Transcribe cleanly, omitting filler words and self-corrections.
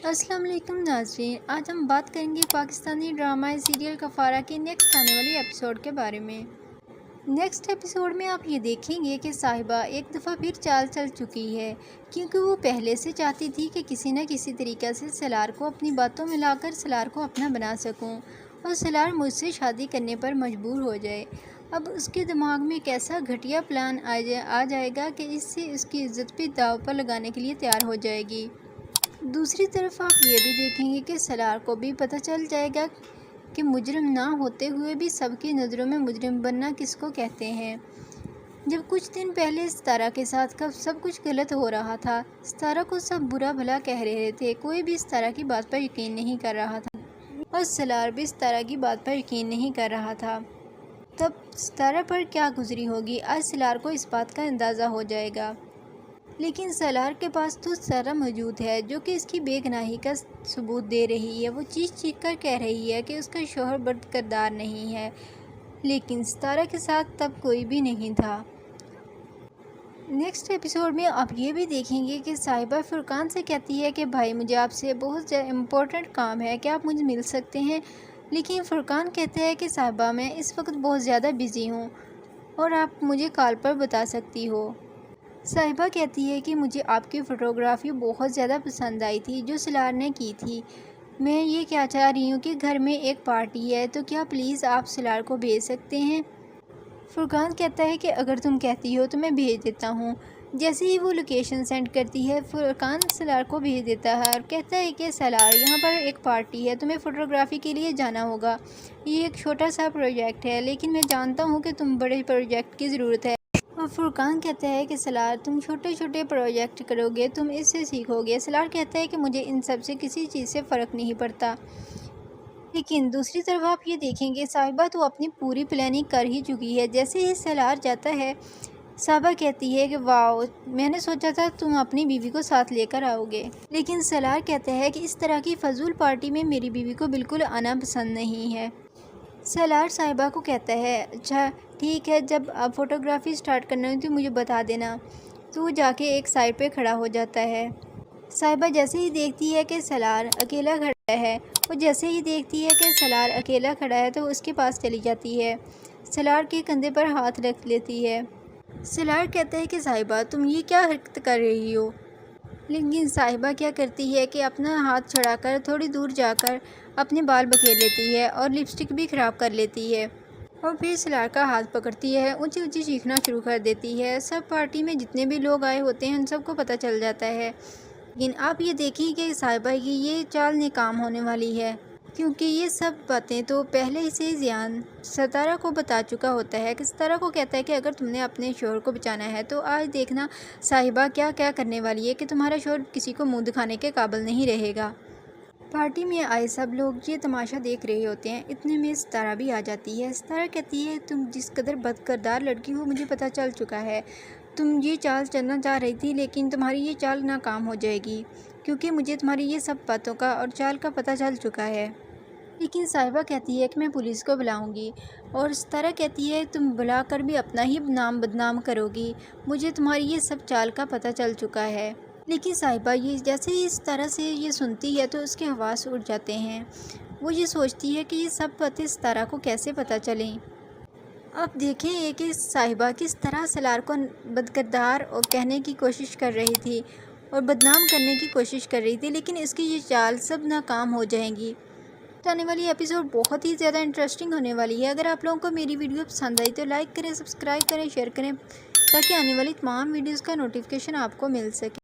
अस्सलाम वालेकुम नाज़रीन, आज हम बात करेंगे पाकिस्तानी ड्रामा सीरियल कफ़ारा के नेक्स्ट आने वाली एपिसोड के बारे में। नेक्स्ट एपिसोड में आप ये देखेंगे कि साहिबा एक दफ़ा फिर चाल चल चुकी है, क्योंकि वो पहले से चाहती थी कि किसी न किसी तरीक़े से सलार को अपनी बातों में लाकर सलार को अपना बना सकूं और सलार मुझसे शादी करने पर मजबूर हो जाए। अब उसके दिमाग में एक ऐसा घटिया प्लान आ जाएगा कि इससे उसकी इज़्ज़त भी दाव पर लगाने के लिए तैयार हो जाएगी। दूसरी तरफ आप ये भी देखेंगे कि सलार को भी पता चल जाएगा कि मुजरिम ना होते हुए भी सबकी नज़रों में मुजरिम बनना किसको कहते हैं। जब कुछ दिन पहले सितारा के साथ कब सब कुछ गलत हो रहा था, सितारा को सब बुरा भला कह रहे थे, कोई भी सितारा की बात पर यकीन नहीं कर रहा था और सलार भी सितारा की बात पर यकीन नहीं कर रहा था। तब सितारा पर क्या गुजरी होगी, आज सलार को इस बात का अंदाज़ा हो जाएगा। लेकिन सलार के पास तो सितारा मौजूद है जो कि इसकी बेगुनाही का सबूत दे रही है। वो चीख कर कह रही है कि उसका शौहर बद किरदार नहीं है, लेकिन सितारा के साथ तब कोई भी नहीं था। नेक्स्ट एपिसोड में आप ये भी देखेंगे कि साहिबा फुरकान से कहती है कि भाई मुझे आपसे बहुत इम्पोर्टेंट काम है, क्या आप मुझे मिल सकते हैं। लेकिन फुरकान कहता है कि साहिबा मैं इस वक्त बहुत ज़्यादा बिज़ी हूँ और आप मुझे कॉल पर बता सकती हो। साहिबा कहती है कि मुझे आपकी फ़ोटोग्राफ़ी बहुत ज़्यादा पसंद आई थी जो सलार ने की थी। मैं ये क्या चाह रही हूँ कि घर में एक पार्टी है, तो क्या प्लीज़ आप सलार को भेज सकते हैं। फुरकान कहता है कि अगर तुम कहती हो तो मैं भेज देता हूँ। जैसे ही वो लोकेशन सेंड करती है, फुरकान सलार को भेज देता है और कहता है कि सलार यहाँ पर एक पार्टी है, तुम्हें फ़ोटोग्राफ़ी के लिए जाना होगा। ये एक छोटा सा प्रोजेक्ट है, लेकिन मैं जानता हूँ कि तुम बड़े प्रोजेक्ट की ज़रूरत है। और फुरकान कहता है कि सलार तुम छोटे छोटे प्रोजेक्ट करोगे, तुम इससे सीखोगे। सलार कहता है कि मुझे इन सब से किसी चीज़ से फ़र्क नहीं पड़ता। लेकिन दूसरी तरफ आप ये देखेंगे साहिबा तो अपनी पूरी प्लानिंग कर ही चुकी है। जैसे ही सलार जाता है, साहिबा कहती है कि वाओ, मैंने सोचा था तुम अपनी बीवी को साथ लेकर आओगे। लेकिन सलार कहता है कि इस तरह की फजूल पार्टी में मेरी बीवी को बिल्कुल आना पसंद नहीं है। सलार साहिबा को कहता है अच्छा ठीक है, जब आप फ़ोटोग्राफ़ी स्टार्ट करना हो तो मुझे बता देना। तो वो जाके एक साइड पे खड़ा हो जाता है। साहिबा जैसे ही देखती है कि सलार अकेला खड़ा है, वो जैसे ही देखती है कि सलार अकेला खड़ा है तो उसके पास चली जाती है। सलार के कंधे पर हाथ रख लेती है। सलार कहता है कि साहिबा तुम ये क्या हरकत कर रही हो। लेकिन साहिबा क्या करती है कि अपना हाथ छुड़ाकर थोड़ी दूर जाकर अपने बाल बखेर लेती है और लिपस्टिक भी ख़राब कर लेती है और फिर सलार का हाथ पकड़ती है, ऊंची ऊंची चीखना शुरू कर देती है। सब पार्टी में जितने भी लोग आए होते हैं उन सबको पता चल जाता है। लेकिन आप ये देखिए कि साहिबा की ये चाल नाकाम होने वाली है, क्योंकि ये सब बातें तो पहले ही से ज़ियान सितारा को बता चुका होता है। कि सितारा को कहता है कि अगर तुमने अपने शोहर को बचाना है तो आज देखना साहिबा क्या क्या करने वाली है कि तुम्हारा शोहर किसी को मुंह दिखाने के काबिल नहीं रहेगा। पार्टी में आए सब लोग ये तमाशा देख रहे होते हैं, इतने में सितारा भी आ जाती है। सितारा कहती है तुम जिस कदर बदकिरदार लड़की हो मुझे पता चल चुका है। तुम ये चाल चलना चाह रही थी, लेकिन तुम्हारी ये चाल नाकाम हो जाएगी, क्योंकि मुझे तुम्हारी ये सब बातों का और चाल का पता चल चुका है। लेकिन साहिबा कहती है कि मैं पुलिस को बुलाऊंगी और सितारा कहती है तुम बुलाकर भी अपना ही नाम बदनाम करोगी, मुझे तुम्हारी ये सब चाल का पता चल चुका है। लेकिन साहिबा ये जैसे ही इस तरह से ये सुनती है तो उसके हवास उड़ जाते हैं। वो ये सोचती है कि ये सब बातें सितारा को कैसे पता चलें। अब देखें ये कि साहिबा किस तरह सलार को बदकिरदार और कहने की कोशिश कर रही थी और बदनाम करने की कोशिश कर रही थी, लेकिन इसकी ये चाल सब नाकाम हो जाएंगी। आने वाली एपिसोड बहुत ही ज़्यादा इंटरेस्टिंग होने वाली है। अगर आप लोगों को मेरी वीडियो पसंद आई तो लाइक करें, सब्सक्राइब करें, शेयर करें, ताकि आने वाली तमाम वीडियोज़ का नोटिफिकेशन आपको मिल सके।